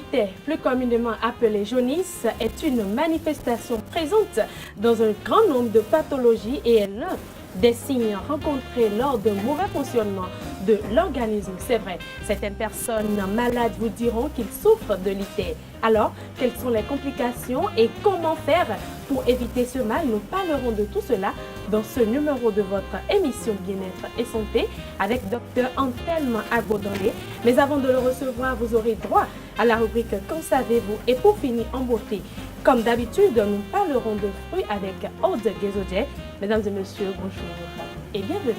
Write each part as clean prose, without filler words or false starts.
L'ITER, plus communément appelée jaunisse, est une manifestation présente dans un grand nombre de pathologies et est l'un des signes rencontrés lors d'un mauvais fonctionnement de l'organisme. C'est vrai, certaines personnes malades vous diront qu'ils souffrent de l'ITER. Alors, quelles sont les complications et comment faire pour éviter ce mal? Nous parlerons de tout cela dans ce numéro de votre émission Bien-être et Santé avec Dr Anthelme Agbodandé. Mais avant de le recevoir, vous aurez droit à la rubrique Qu'en savez-vous? Et pour finir en beauté, comme d'habitude, nous parlerons de fruits avec Aude Gezodje. Mesdames et messieurs, bonjour et bienvenue.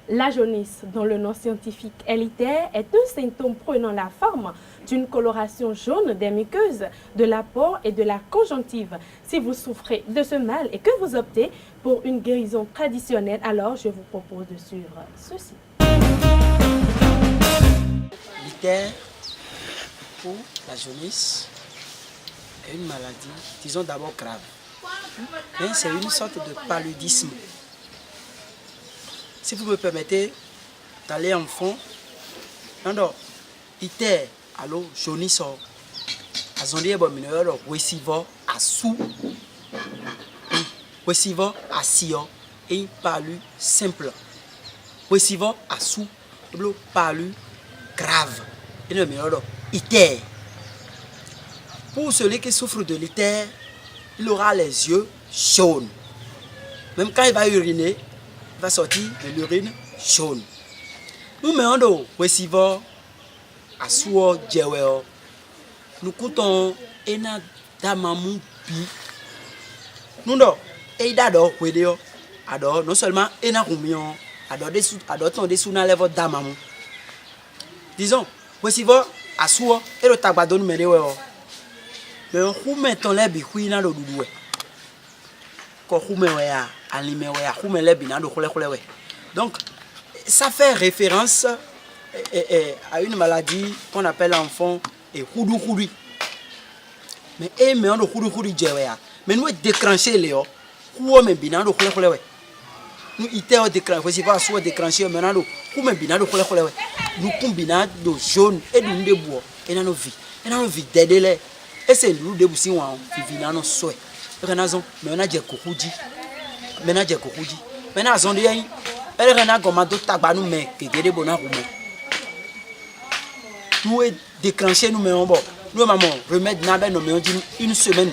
La jaunisse, dont le nom scientifique est l'ITER, est un symptôme prenant la forme d'une coloration jaune des muqueuses, de la peau et de la conjonctive. Si vous souffrez de ce mal et que vous optez pour une guérison traditionnelle, alors je vous propose de suivre ceci. L'ITER, ou la jaunisse, est une maladie, disons d'abord grave. Mais c'est une sorte de paludisme. Si vous me permettez d'aller en fond, non, ITER, alors jaunisse, azondie bon mineur, wesivo asu, wesivo asio, et palu simple. Wesivo asu, palu grave. Et le mineur, ITER. Pour celui qui souffre de l'ITER, il aura les yeux jaunes. Même quand il va uriner, il va sortir de l'urine jaune. Nous mettons wesivo asuo djeweo. Nous coûtons ena damamu bi. Nous do eida do wedeo. Ado non seulement ena rumion, ado ton des sous na level damamu. Disons wesivo asuo et le tagbado nous medewe. Mais on met les bihuis dans le doudoué. Donc, ça fait référence à une maladie qu'on appelle enfant et houdou houdou. Mais on a houdou houdou djewea. Mais nous déclencher les o. Mais bien nous nous iter déclencher. C'est pas soit déclencher maintenant nous mais bien nous combinons de jaune et de bois et dans nos vies. Et dans nos vies d'aider les. Et c'est nous de boussi ouan vivre dans nos souhaits. Renazon, mais on a dit kokuji. Maintenant j'ai kokuji. Maintenant zon de yain. Elle rena goma do tagba nous mais que gede bona rume. Nous est déclenché nous mais on bon. Nous maman remède na ben nous mais on dit une semaine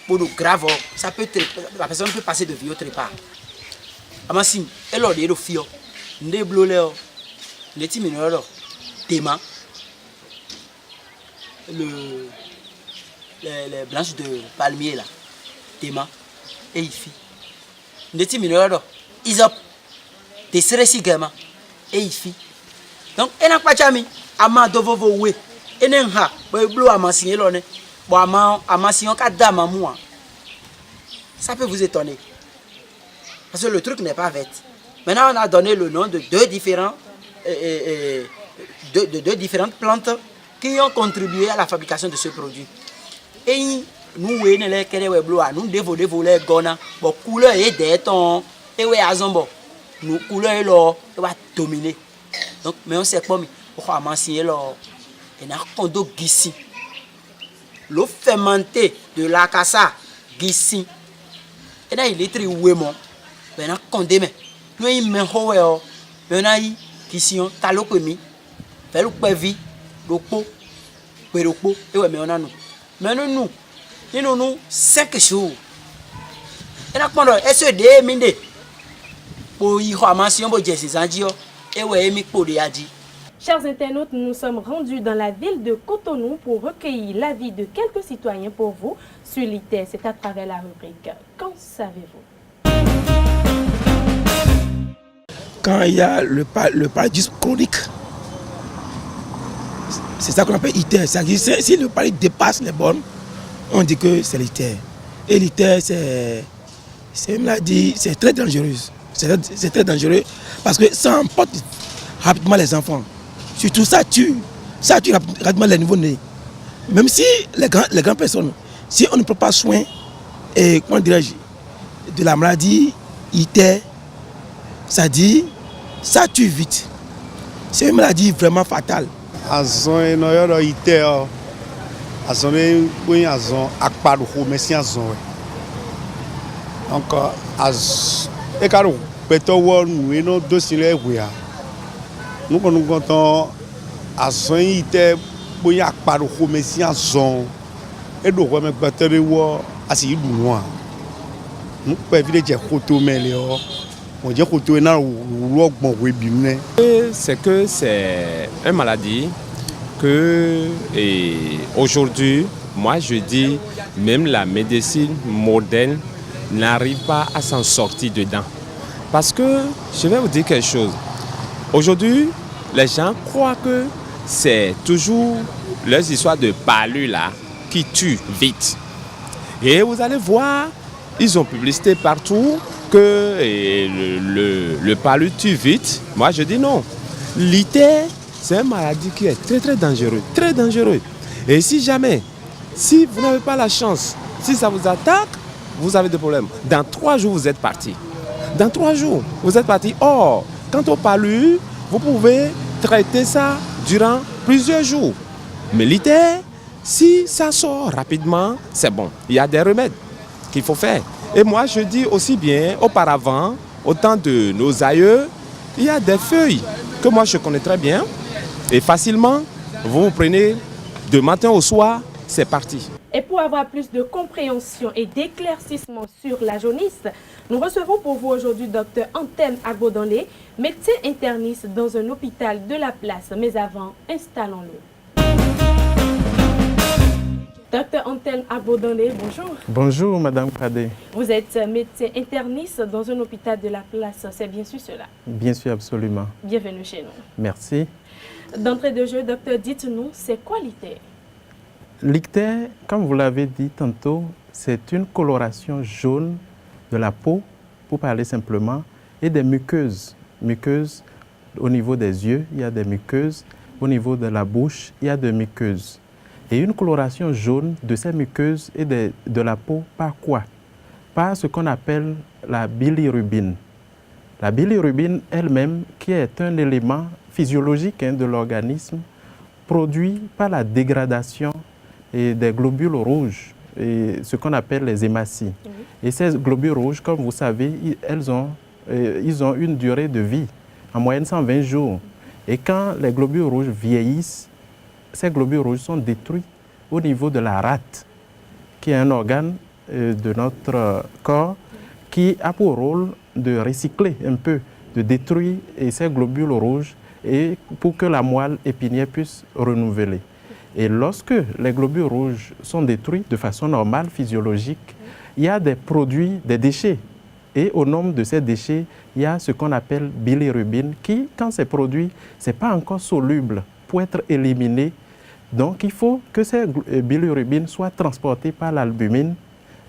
pour nous grave. Ça peut la personne peut passer de vie autre part. Amasi, elle a dit le fio. Ndé blolé. Les timineurs tema. Les branches de palmier là, Tema et Ifi. Ndeti mineur, Isop, des seresi gama et Ifi. Donc, elle n'a pas jamais ama dovovo we. Enenha, blo amasigné l'one, bo amasignon kadama moi. Ça peut vous étonner. Parce que le truc n'est pas vert. Maintenant, on a donné le nom de deux différentes qui ont contribué à la fabrication de ce produit. Et nous nous dévoler gona bon couleur et déton et ouais azombo nous couleur et là va dominer donc mais on sait pas mais pourquoi mentionner là et na kondo gisi l'eau fermentée de la cassa gisi et là il est très ouémon mais na condé mais nous il met howe mais na yi gisi on talo kwemi fait le pevi lopo peropo et ouais mais on a nous mais nous nous 5 jours. Et là, pendant SED, minde. Pour y ramasser un peu de ces andios. Et ouais, mi pour les adi. Chers internautes, nous sommes rendus dans la ville de Cotonou pour recueillir l'avis de quelques citoyens pour vous sur l'ITER. C'est à travers la rubrique Qu'en savez-vous? Quand il y a le paludisme chronique, c'est ça qu'on appelle ITER. Si le paludisme dépasse les bornes, on dit que c'est l'ITER. Et l'ITER, c'est une maladie, c'est très dangereuse. C'est très dangereux parce que ça emporte rapidement les enfants. Surtout ça tue rapidement les nouveau-nés. Même si les grandes personnes, si on ne prend pas soin et, comment dirais-je, de la maladie ITER, ça dit, ça tue vite. C'est une maladie vraiment fatale. Azon e no yoro ite o. Azon e boyin azon akpadu ho mesi azon. Donc az e karo peto wo nu e no dosile wea. Nu konton azon ite boyin akpadu ho mesi azon. E do wo me gbatere wo asi ilu won. Nu pe vile je koto mele o. C'est que c'est une maladie que aujourd'hui, moi je dis, même la médecine moderne n'arrive pas à s'en sortir dedans. Parce que, je vais vous dire quelque chose, aujourd'hui, les gens croient que c'est toujours les histoires de palu là qui tuent vite. Et vous allez voir, ils ont publicité partout que le palu tue vite. Moi je dis non. L'ITER, c'est une maladie qui est très très dangereuse. Très dangereuse. Et si jamais, si vous n'avez pas la chance, si ça vous attaque, vous avez des problèmes. Dans 3 jours, vous êtes parti. Dans 3 jours, vous êtes parti. Or, quant au palu, vous pouvez traiter ça durant plusieurs jours. Mais l'ITER, si ça sort rapidement, c'est bon. Il y a des remèdes qu'il faut faire. Et moi, je dis aussi bien, auparavant, au temps de nos aïeux, il y a des feuilles que moi je connais très bien. Et facilement, vous prenez de matin au soir, c'est parti. Et pour avoir plus de compréhension et d'éclaircissement sur la jaunisse, nous recevons pour vous aujourd'hui Dr Anthem Agbodanlé, médecin interniste dans un hôpital de la place. Mais avant, installons-le. Dr Anthem Agbodanlé, bonjour. Bonjour Madame Kadé. Vous êtes médecin interniste dans un hôpital de la place, c'est bien sûr cela? Bien sûr, absolument. Bienvenue chez nous. Merci. D'entrée de jeu, docteur, dites-nous, c'est quoi l'ITER? L'ITER, comme vous l'avez dit tantôt, c'est une coloration jaune de la peau, pour parler simplement, et des muqueuses. Muqueuses au niveau des yeux, il y a des muqueuses. Au niveau de la bouche, il y a des muqueuses. Et une coloration jaune de ces muqueuses et de la peau par quoi? Par ce qu'on appelle la bilirubine. La bilirubine elle-même, qui est un élément physiologique de l'organisme, produit par la dégradation des globules rouges, et ce qu'on appelle les hématies. Et ces globules rouges, comme vous savez, ils ont une durée de vie, en moyenne 120 jours. Et quand les globules rouges vieillissent, ces globules rouges sont détruits au niveau de la rate, qui est un organe de notre corps qui a pour rôle de recycler un peu, de détruire ces globules rouges et pour que la moelle épinière puisse renouveler. Et lorsque les globules rouges sont détruits de façon normale, physiologique, il y a des produits, des déchets. Et au nombre de ces déchets, il y a ce qu'on appelle bilirubine qui, quand c'est produit, ce n'est pas encore soluble pour être éliminé. Donc, il faut que ces bilirubines soient transportées par l'albumine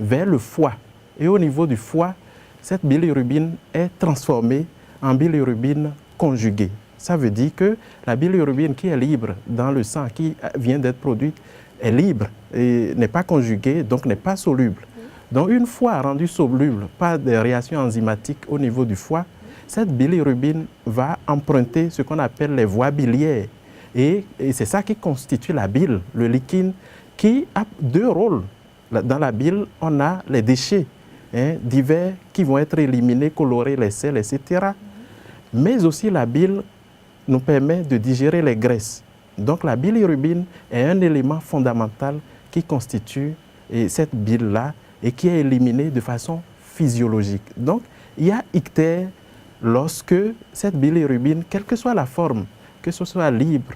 vers le foie. Et au niveau du foie, cette bilirubine est transformée en bilirubine conjuguée. Ça veut dire que la bilirubine qui est libre dans le sang, qui vient d'être produite, est libre et n'est pas conjuguée, donc n'est pas soluble. Donc, une fois rendue soluble par des réactions enzymatiques au niveau du foie, cette bilirubine va emprunter ce qu'on appelle les voies biliaires. Et c'est ça qui constitue la bile, le liquide, qui a 2 rôles. Dans la bile, on a les déchets divers qui vont être éliminés, colorés, les sels, etc. Mais aussi la bile nous permet de digérer les graisses. Donc la bilirubine est un élément fondamental qui constitue cette bile-là et qui est éliminée de façon physiologique. Donc il y a ictère lorsque cette bilirubine, quelle que soit la forme, que ce soit libre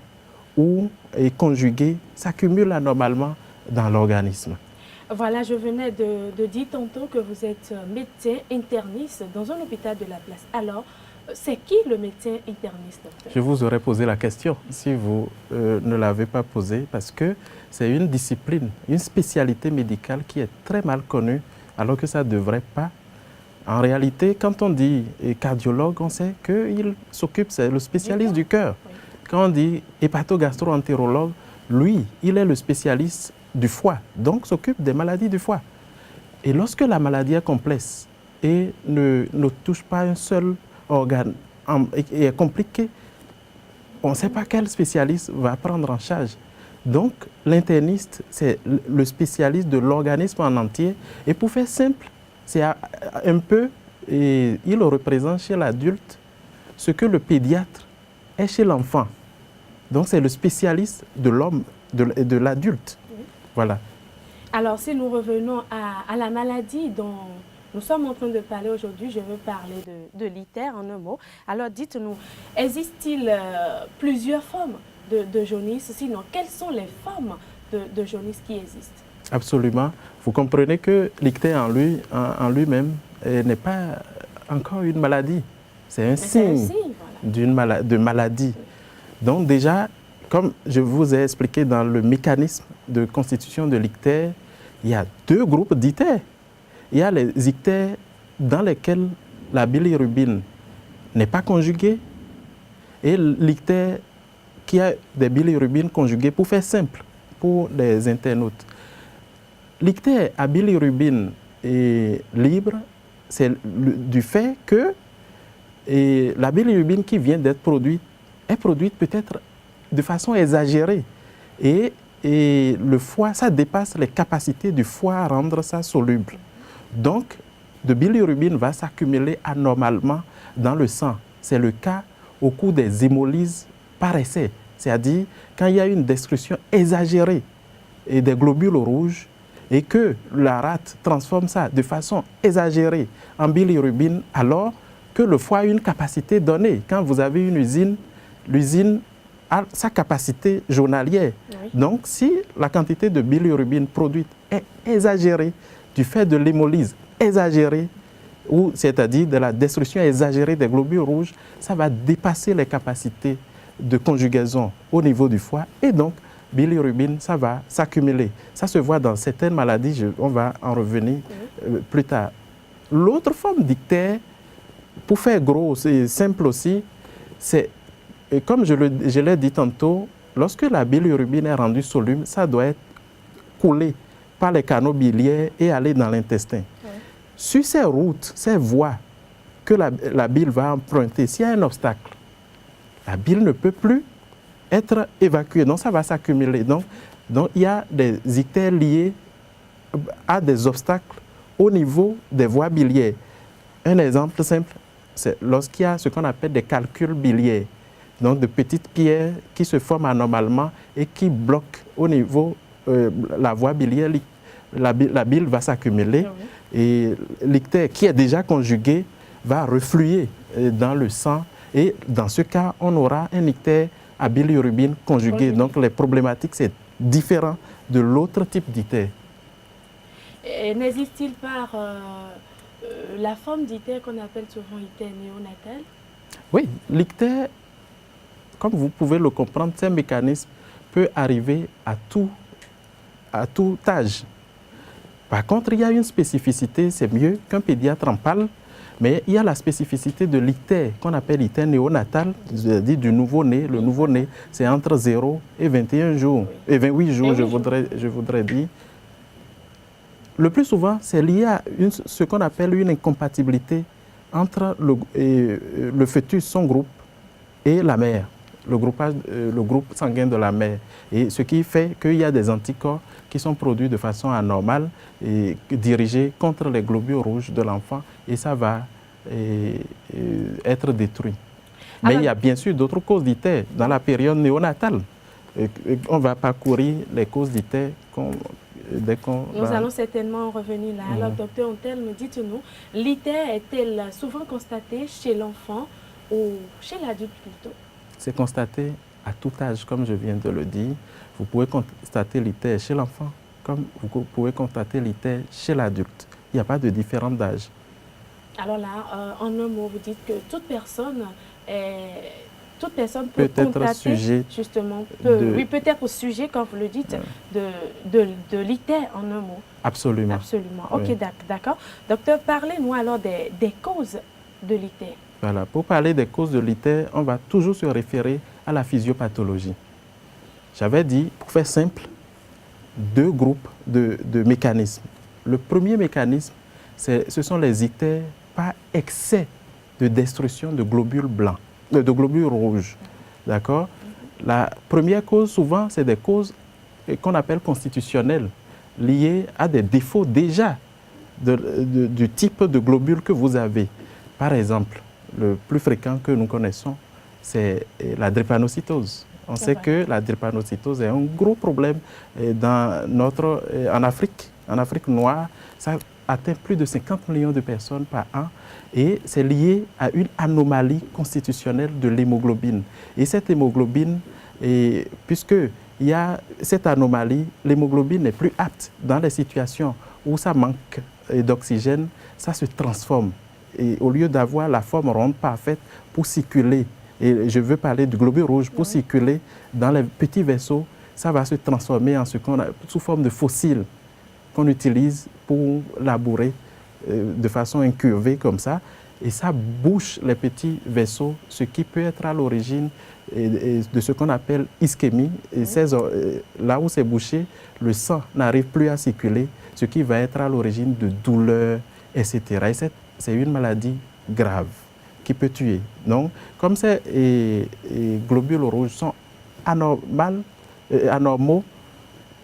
ou conjuguée, s'accumule anormalement dans l'organisme. Voilà, je venais de dire tantôt que vous êtes médecin interniste dans un hôpital de la place. Alors, c'est qui le médecin interniste, docteur? Je vous aurais posé la question si vous ne l'avez pas posée, parce que c'est une discipline, une spécialité médicale qui est très mal connue, alors que ça ne devrait pas. En réalité, quand on dit cardiologue, on sait qu'il s'occupe, c'est le spécialiste du cœur. Oui. Quand on dit hépatogastro-entérologue, lui, il est le spécialiste du foie, donc s'occupe des maladies du foie. Et lorsque la maladie est complexe et ne touche pas un seul organe et est compliqué, on ne sait pas quel spécialiste va prendre en charge. Donc, l'interniste, c'est le spécialiste de l'organisme en entier. Et pour faire simple, c'est un peu, et il représente chez l'adulte ce que le pédiatre est chez l'enfant. Donc, c'est le spécialiste de l'homme, de l'adulte. Oui. Voilà. Alors, si nous revenons à la maladie dont nous sommes en train de parler aujourd'hui, je veux parler de l'ITER en un mot. Alors, dites-nous, existe-t-il plusieurs formes de jaunisse? Sinon, quelles sont les formes de jaunisse qui existent? Absolument. Vous comprenez que l'ictère en lui-même n'est pas encore une maladie. C'est un signe voilà, de maladie. Donc déjà, comme je vous ai expliqué dans le mécanisme de constitution de l'ictère, il y a deux groupes d'ictères. Il y a les ictères dans lesquels la bilirubine n'est pas conjuguée et l'ictère qui a des bilirubines conjuguées, pour faire simple pour les internautes. L'ictère à bilirubine libre, c'est du fait que la bilirubine qui vient d'être produite est produite peut-être de façon exagérée. Et le foie, ça dépasse les capacités du foie à rendre ça soluble. Donc, de bilirubine va s'accumuler anormalement dans le sang. C'est le cas au cours des hémolyses par essai, c'est-à-dire quand il y a une destruction exagérée et des globules rouges et que la rate transforme ça de façon exagérée en bilirubine, alors que le foie a une capacité donnée. Quand vous avez une usine, l'usine a sa capacité journalière. Oui. Donc, si la quantité de bilirubine produite est exagérée du fait de l'hémolyse exagérée, ou c'est-à-dire de la destruction exagérée des globules rouges, ça va dépasser les capacités de conjugaison au niveau du foie et donc bilirubine, ça va s'accumuler. Ça se voit dans certaines maladies, on va en revenir plus tard. L'autre forme d'ictère, pour faire gros et simple aussi, c'est, comme je l'ai dit tantôt, lorsque la bilirubine est rendue soluble, ça doit être coulé par les canaux biliaires et aller dans l'intestin. Oui. Sur ces routes, ces voies que la bile va emprunter, s'il y a un obstacle, la bile ne peut plus être évacuée, donc ça va s'accumuler. Donc il y a des ictères liés à des obstacles au niveau des voies biliaires. Un exemple simple, c'est lorsqu'il y a ce qu'on appelle des calculs biliaires, donc de petites pierres qui se forment anormalement et qui bloquent au niveau la voie biliaire, la bile va s'accumuler et l'ictère qui est déjà conjugué va refluer dans le sang et dans ce cas, on aura un ictère à bilirubine conjuguée. Donc les problématiques, c'est différent de l'autre type d'ictère. N'existe-t-il pas la forme d'ictère qu'on appelle souvent ictère néonatal? Oui, l'ictère, comme vous pouvez le comprendre, ce mécanisme peut arriver à tout âge. Par contre, il y a une spécificité, c'est mieux qu'un pédiatre en parle, mais il y a la spécificité de l'ictère qu'on appelle ictère néonatal, c'est-à-dire du nouveau-né. Le nouveau-né, c'est entre 0 et 21 jours, et 28 jours, je voudrais dire. Le plus souvent, c'est lié à ce qu'on appelle une incompatibilité entre le fœtus, son groupe, et la mère, le groupe sanguin de la mère. Et ce qui fait qu'il y a des anticorps qui sont produits de façon anormale et dirigés contre les globules rouges de l'enfant et ça va être détruit. Mais il y a bien sûr d'autres causes d'ictère dans la période néonatale. On va parcourir les causes d'ictère dès qu'on... Nous allons certainement revenir là. Alors, docteur Ontel, dites-nous, l'ictère est-elle souvent constatée chez l'enfant ou chez l'adulte plutôt? C'est constaté à tout âge, comme je viens de le dire. Vous pouvez constater l'ictère chez l'enfant, comme vous pouvez constater l'ictère chez l'adulte. Il n'y a pas de différence d'âge. Alors là, en un mot, vous dites que toute personne peut constater, sujet justement, peut être sujet, comme vous le dites, de l'ictère en un mot. Absolument. Absolument. Ok, oui. D'accord. Docteur, parlez-nous alors des causes de l'ictère. Voilà. Pour parler des causes de l'ictère, on va toujours se référer à la physiopathologie. J'avais dit, pour faire simple, deux groupes de mécanismes. Le premier mécanisme, ce sont les ictères par excès de destruction de globules blancs, de globules rouges. D'accord? La première cause, souvent, c'est des causes qu'on appelle constitutionnelles, liées à des défauts déjà du type de globule que vous avez. Par exemple, le plus fréquent que nous connaissons, c'est la drépanocytose. On sait que la drépanocytose est un gros problème en Afrique. En Afrique noire, ça atteint plus de 50 millions de personnes par an et c'est lié à une anomalie constitutionnelle de l'hémoglobine. Et cette hémoglobine, puisqu'il y a cette anomalie, l'hémoglobine n'est plus apte dans les situations où ça manque d'oxygène, ça se transforme. Et au lieu d'avoir la forme ronde parfaite pour circuler, et je veux parler du globule rouge, pour circuler dans les petits vaisseaux, ça va se transformer en ce qu'on a sous forme de fossiles qu'on utilise pour labourer de façon incurvée comme ça. Et ça bouche les petits vaisseaux, ce qui peut être à l'origine de ce qu'on appelle ischémie. Et là où c'est bouché, le sang n'arrive plus à circuler, ce qui va être à l'origine de douleurs, etc. Et c'est une maladie grave qui peut tuer. Donc, comme ces globules rouges sont anormaux,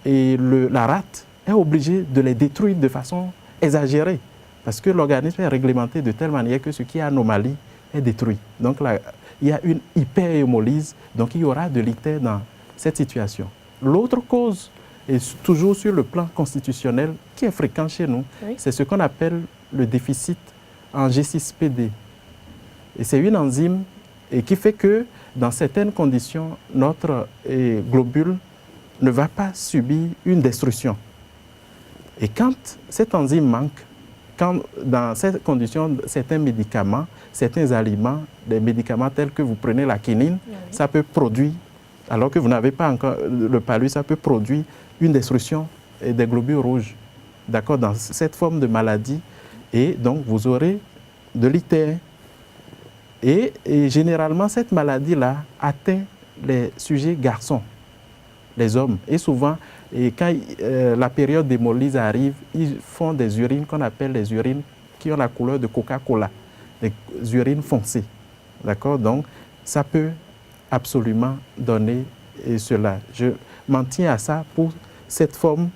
et la rate est obligée de les détruire de façon exagérée, parce que l'organisme est réglementé de telle manière que ce qui est anomalie est détruit. Donc, là, il y a une hyperhémolyse, donc il y aura de l'ictère dans cette situation. L'autre cause, et toujours sur le plan constitutionnel, qui est fréquent chez nous, c'est ce qu'on appelle le déficit en G6PD. Et c'est une enzyme qui fait que, dans certaines conditions, notre globule ne va pas subir une destruction. Et quand cette enzyme manque, dans ces conditions, certains médicaments, certains aliments, des médicaments tels que vous prenez la quinine, ça peut produire, alors que vous n'avez pas encore le palu, ça peut produire une destruction des globules rouges, d'accord, dans cette forme de maladie. Et donc, vous aurez de l'ictère. Et généralement, cette maladie-là atteint les sujets garçons, les hommes. Et souvent, quand la période d'hémolyse arrive, ils font des urines qu'on appelle les urines qui ont la couleur de Coca-Cola, des urines foncées. D'accord? Donc, ça peut absolument donner cela. Je m'en tiens à ça pour cette forme.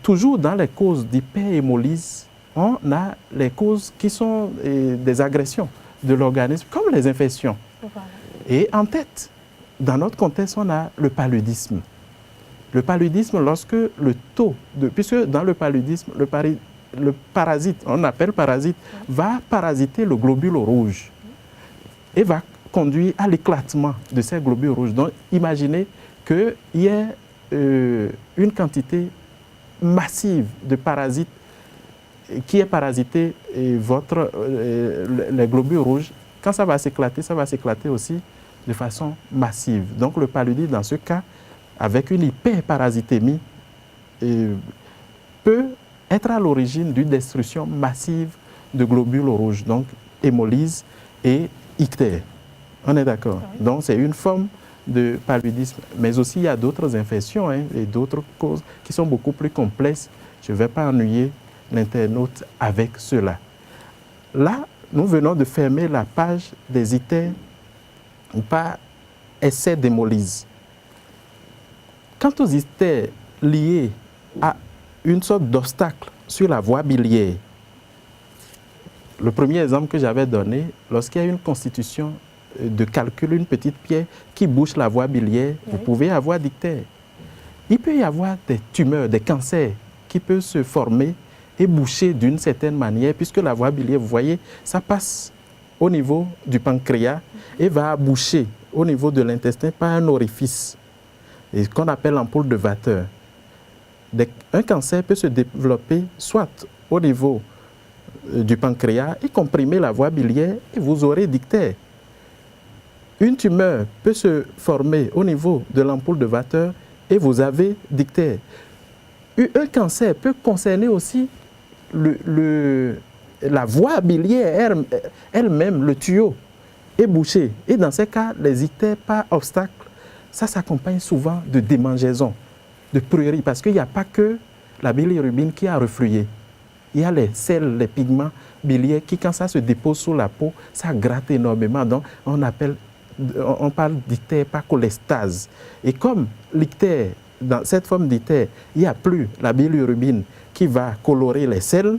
Toujours dans les causes d'hyperhémolyse, on a les causes qui sont des agressions de l'organisme, comme les infections. Voilà. Et en tête, dans notre contexte, on a le paludisme. Le paludisme, lorsque le taux puisque dans le paludisme, le parasite, on appelle parasite, va parasiter le globule rouge et va conduire à l'éclatement de ces globules rouges. Donc, imaginez qu'il y ait une quantité massive de parasites qui est parasité les globules rouges. Quand ça va s'éclater aussi de façon massive. Donc le paludisme, dans ce cas, avec une hyperparasitémie, peut être à l'origine d'une destruction massive de globules rouges, donc hémolyse et ictère. On est d'accord? Donc c'est une forme de paludisme. Mais aussi il y a d'autres infections et d'autres causes qui sont beaucoup plus complexes. Je ne vais pas ennuyer l'internaute avec cela. Là, nous venons de fermer la page des ictères par essai d'hémolyse. Quant aux ictères liés à une sorte d'obstacle sur la voie biliaire, le premier exemple que j'avais donné, lorsqu'il y a une constitution de calcul, une petite pierre qui bouche la voie biliaire, vous pouvez avoir d'ictères. Il peut y avoir des tumeurs, des cancers qui peuvent se former et boucher d'une certaine manière, puisque la voie biliaire, vous voyez, ça passe au niveau du pancréas et va boucher au niveau de l'intestin par un orifice, qu'on appelle l'ampoule de Vater. Un cancer peut se développer soit au niveau du pancréas et comprimer la voie biliaire et vous aurez d'ictère. Une tumeur peut se former au niveau de l'ampoule de Vater et vous avez d'ictère. Un cancer peut concerner aussi la voie biliaire elle-même, le tuyau est bouché. Et dans ces cas, les ictères par obstacle, ça s'accompagne souvent de démangeaisons, de prueries, parce qu'il n'y a pas que la bilirubine qui a reflué. Il y a les sels, les pigments biliaires qui, quand ça se dépose sur la peau, ça gratte énormément. Donc, on appelle on parle d'ictère par cholestase. Et comme l'ictère, dans cette forme d'ictère, il n'y a plus la bilirubine qui va colorer les selles,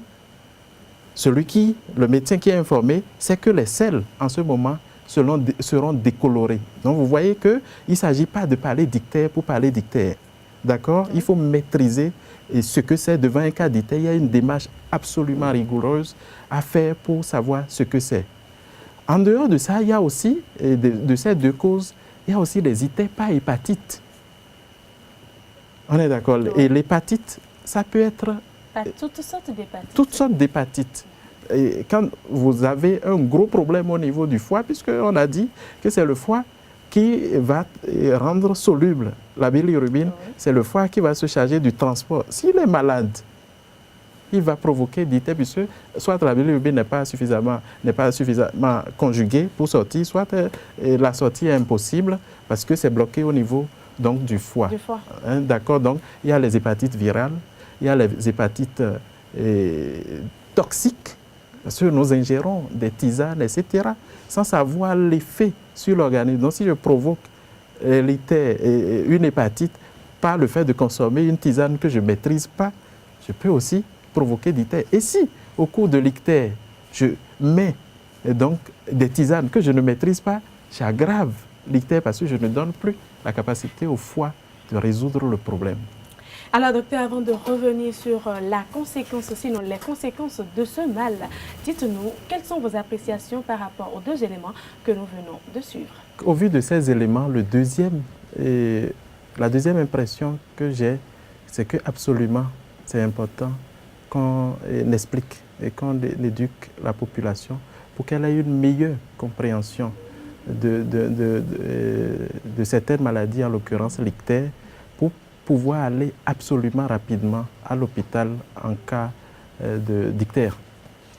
le médecin qui est informé, c'est que les selles, en ce moment, seront décolorées. Donc vous voyez qu'il ne s'agit pas de parler d'ictère pour parler d'ictère. D'accord? Il faut maîtriser ce que c'est devant un cas d'ictère. Il y a une démarche absolument rigoureuse à faire pour savoir ce que c'est. En dehors de ça, il y a aussi, de ces deux causes, il y a aussi les ictères par hépatite. On est d'accord? Et l'hépatite, ça peut être... Toutes sortes d'hépatites. Toutes sortes d'hépatites. Et quand vous avez un gros problème au niveau du foie, puisqu'on a dit que c'est le foie qui va rendre soluble la bilirubine, c'est le foie qui va se charger du transport. S'il est malade, il va provoquer d'ictère, puisque soit la bilirubine n'est pas suffisamment conjuguée pour sortir, soit la sortie est impossible parce que c'est bloqué au niveau donc, du foie. Hein, d'accord, donc il y a les hépatites virales, il y a les hépatites toxiques, parce que nous ingérons des tisanes, etc., sans savoir l'effet sur l'organisme. Donc si je provoque l'ictère, une hépatite, par le fait de consommer une tisane que je ne maîtrise pas, je peux aussi provoquer d'ictère. Et si, au cours de l'ictère, je mets donc des tisanes que je ne maîtrise pas, j'aggrave l'ictère parce que je ne donne plus la capacité au foie de résoudre le problème. Alors, docteur, avant de revenir sur la conséquence, sinon les conséquences de ce mal, dites-nous, quelles sont vos appréciations par rapport aux deux éléments que nous venons de suivre? Au vu de ces éléments, la deuxième impression que j'ai, c'est que absolument, c'est important qu'on explique et qu'on éduque la population pour qu'elle ait une meilleure compréhension de certaines maladies, en l'occurrence l'ictère, pour pouvoir aller absolument rapidement à l'hôpital en cas d'ictère.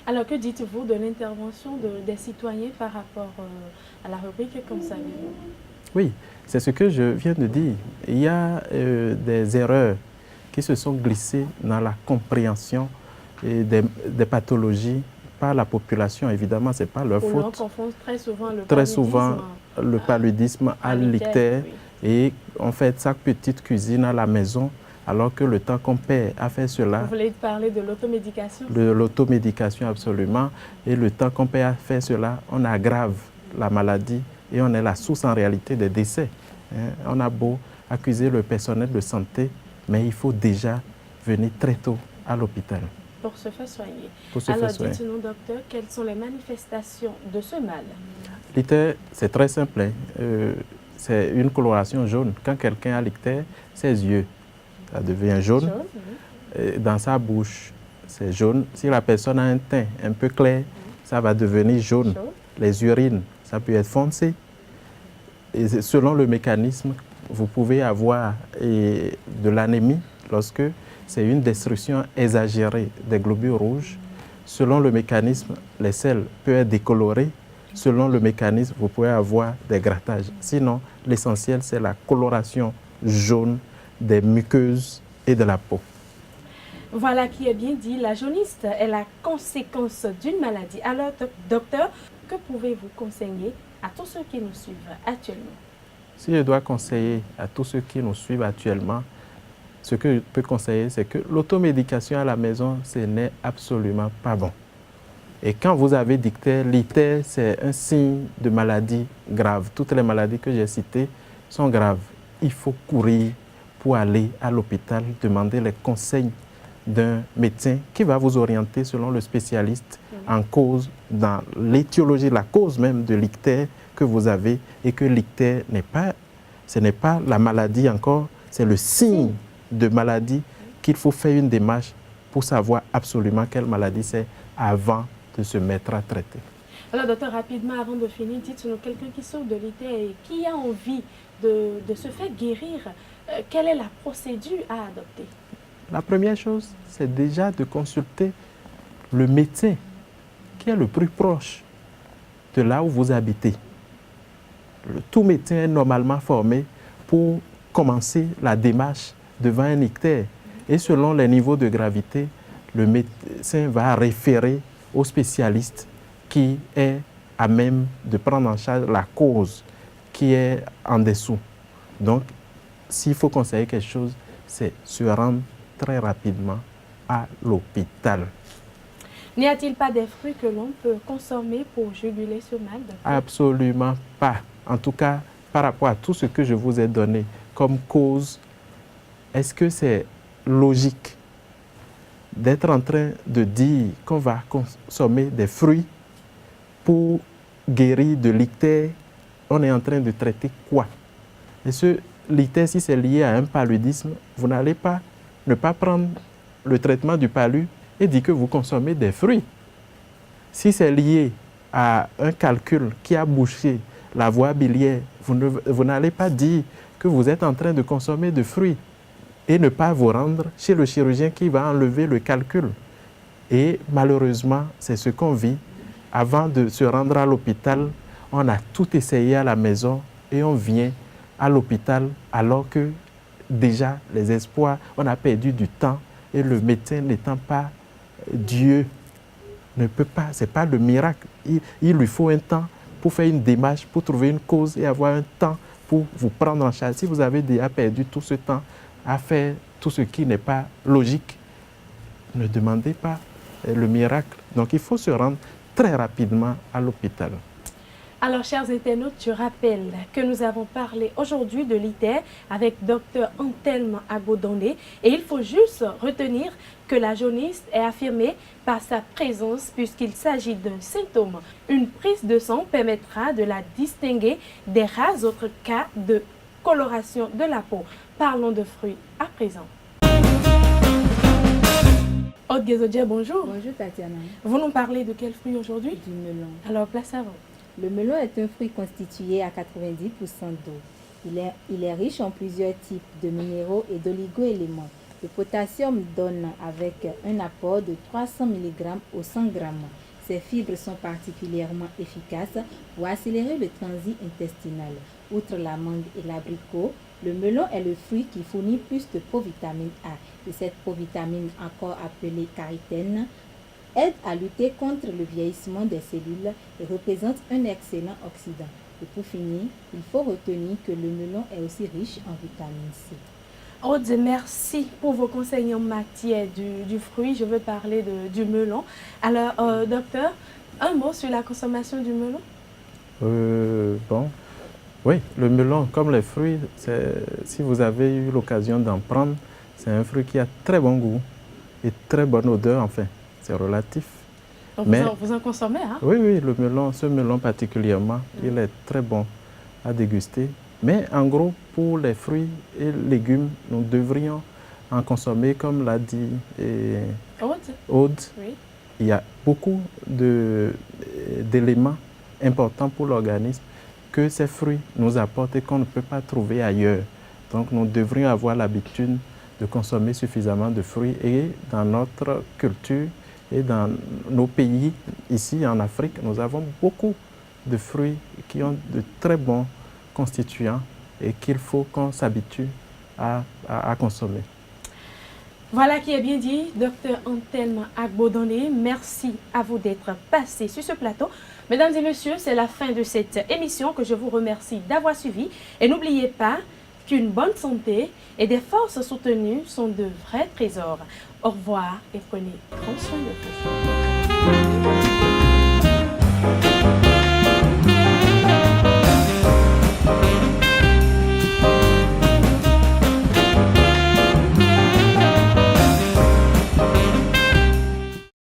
Alors, que dites-vous de l'intervention des citoyens par rapport à la rubrique « Comme savez-vous » ? Oui, c'est ce que je viens de dire. Il y a des erreurs qui se sont glissées dans la compréhension des pathologies par la population. Évidemment, ce n'est pas leur faute. On confond très souvent le paludisme à l'ictère. Oui. Et on fait sa petite cuisine à la maison, alors que le temps qu'on perd à faire cela... Vous voulez parler de l'automédication? De l'automédication, absolument. Et le temps qu'on perd à faire cela, on aggrave la maladie et on est la source en réalité des décès. On a beau accuser le personnel de santé, mais il faut déjà venir très tôt à l'hôpital. Pour se faire soigner. Alors, dites-nous, docteur, quelles sont les manifestations de ce mal? L'ictère, c'est très simple. C'est une coloration jaune. Quand quelqu'un a l'ictère, ses yeux, ça devient jaune. Dans sa bouche, c'est jaune. Si la personne a un teint un peu clair, ça va devenir jaune. Les urines, ça peut être foncé. Et selon le mécanisme, vous pouvez avoir de l'anémie lorsque c'est une destruction exagérée des globules rouges. Selon le mécanisme, les selles peuvent être décolorées. Selon le mécanisme, vous pouvez avoir des grattages. Sinon, l'essentiel, c'est la coloration jaune des muqueuses et de la peau. Voilà qui est bien dit. La jaunisse est la conséquence d'une maladie. Alors, docteur, que pouvez-vous conseiller à tous ceux qui nous suivent actuellement? Si je dois conseiller à tous ceux qui nous suivent actuellement, ce que je peux conseiller, c'est que l'automédication à la maison, ce n'est absolument pas bon. Et quand vous avez l'ictère, c'est un signe de maladie grave. Toutes les maladies que j'ai citées sont graves. Il faut courir pour aller à l'hôpital, demander les conseils d'un médecin qui va vous orienter selon le spécialiste en cause, dans l'étiologie, la cause même de l'ictère que vous avez, et que l'ictère ce n'est pas la maladie encore, c'est le signe de maladie qu'il faut faire une démarche pour savoir absolument quelle maladie c'est avant de se mettre à traiter. Alors, docteur, rapidement, avant de finir, dites-nous, quelqu'un qui souffre de l'ictère et qui a envie de se faire guérir, quelle est la procédure à adopter? La première chose, c'est déjà de consulter le médecin qui est le plus proche de là où vous habitez. Tout médecin est normalement formé pour commencer la démarche devant un ictère. Et selon les niveaux de gravité, le médecin va référer au spécialiste qui est à même de prendre en charge la cause qui est en dessous. Donc, s'il faut conseiller quelque chose, c'est se rendre très rapidement à l'hôpital. N'y a-t-il pas des fruits que l'on peut consommer pour juguler ce mal? Absolument pas. En tout cas, par rapport à tout ce que je vous ai donné comme cause, est-ce que c'est logique d'être en train de dire qu'on va consommer des fruits pour guérir de l'ictère? On est en train de traiter quoi? Et ce l'ictère, si c'est lié à un paludisme, vous n'allez pas ne pas prendre le traitement du palud et dire que vous consommez des fruits. Si c'est lié à un calcul qui a bouché la voie biliaire, vous n'allez pas dire que vous êtes en train de consommer des fruits et ne pas vous rendre chez le chirurgien qui va enlever le calcul. Et malheureusement, c'est ce qu'on vit. Avant de se rendre à l'hôpital, on a tout essayé à la maison et on vient à l'hôpital alors que déjà les espoirs, on a perdu du temps et le médecin n'étant pas Dieu, ne peut pas, ce n'est pas le miracle. Il lui faut un temps pour faire une démarche, pour trouver une cause et avoir un temps pour vous prendre en charge. Si vous avez déjà perdu tout ce temps à faire tout ce qui n'est pas logique, ne demandez pas le miracle. Donc il faut se rendre très rapidement à l'hôpital. Alors, chers internautes, je rappelle que nous avons parlé aujourd'hui de l'ictère avec Dr Antelme Agbodandé et il faut juste retenir que la jaunisse est affirmée par sa présence puisqu'il s'agit d'un symptôme. Une prise de sang permettra de la distinguer des rares autres cas de coloration de la peau. Parlons de fruits à présent. Aude Guézodia, bonjour. Bonjour Tatiana. Vous nous parlez de quel fruit aujourd'hui? Du melon. Alors, place à vous. Le melon est un fruit constitué à 90% d'eau. Il est riche en plusieurs types de minéraux et d'oligo-éléments. Le potassium donne avec un apport de 300 mg au 100 g. Ces fibres sont particulièrement efficaces pour accélérer le transit intestinal. Outre la mangue et l'abricot, le melon est le fruit qui fournit plus de provitamine A. Et cette provitamine, encore appelée carotène, aide à lutter contre le vieillissement des cellules et représente un excellent oxydant. Et pour finir, il faut retenir que le melon est aussi riche en vitamine C. Aude, merci pour vos conseils en matière du fruit. Je veux parler du melon. Alors, docteur, un mot sur la consommation du melon? Bon, oui, le melon, comme les fruits, si vous avez eu l'occasion d'en prendre, c'est un fruit qui a très bon goût et très bonne odeur, enfin. C'est relatif. Donc vous en consommez, hein? Oui, oui, le melon, ce melon particulièrement, il est très bon à déguster. Mais en gros, pour les fruits et légumes, nous devrions en consommer, comme l'a dit Aude. Oui. Il y a beaucoup d'éléments importants pour l'organisme que ces fruits nous apportent et qu'on ne peut pas trouver ailleurs. Donc nous devrions avoir l'habitude de consommer suffisamment de fruits et dans notre culture, et dans nos pays, ici en Afrique, nous avons beaucoup de fruits qui ont de très bons constituants et qu'il faut qu'on s'habitue à consommer. Voilà qui est bien dit, Dr Antelme Agbodandé. Merci à vous d'être passé sur ce plateau. Mesdames et messieurs, c'est la fin de cette émission que je vous remercie d'avoir suivi. Et n'oubliez pas qu'une bonne santé et des forces soutenues sont de vrais trésors. Au revoir et prenez grand soin de vous.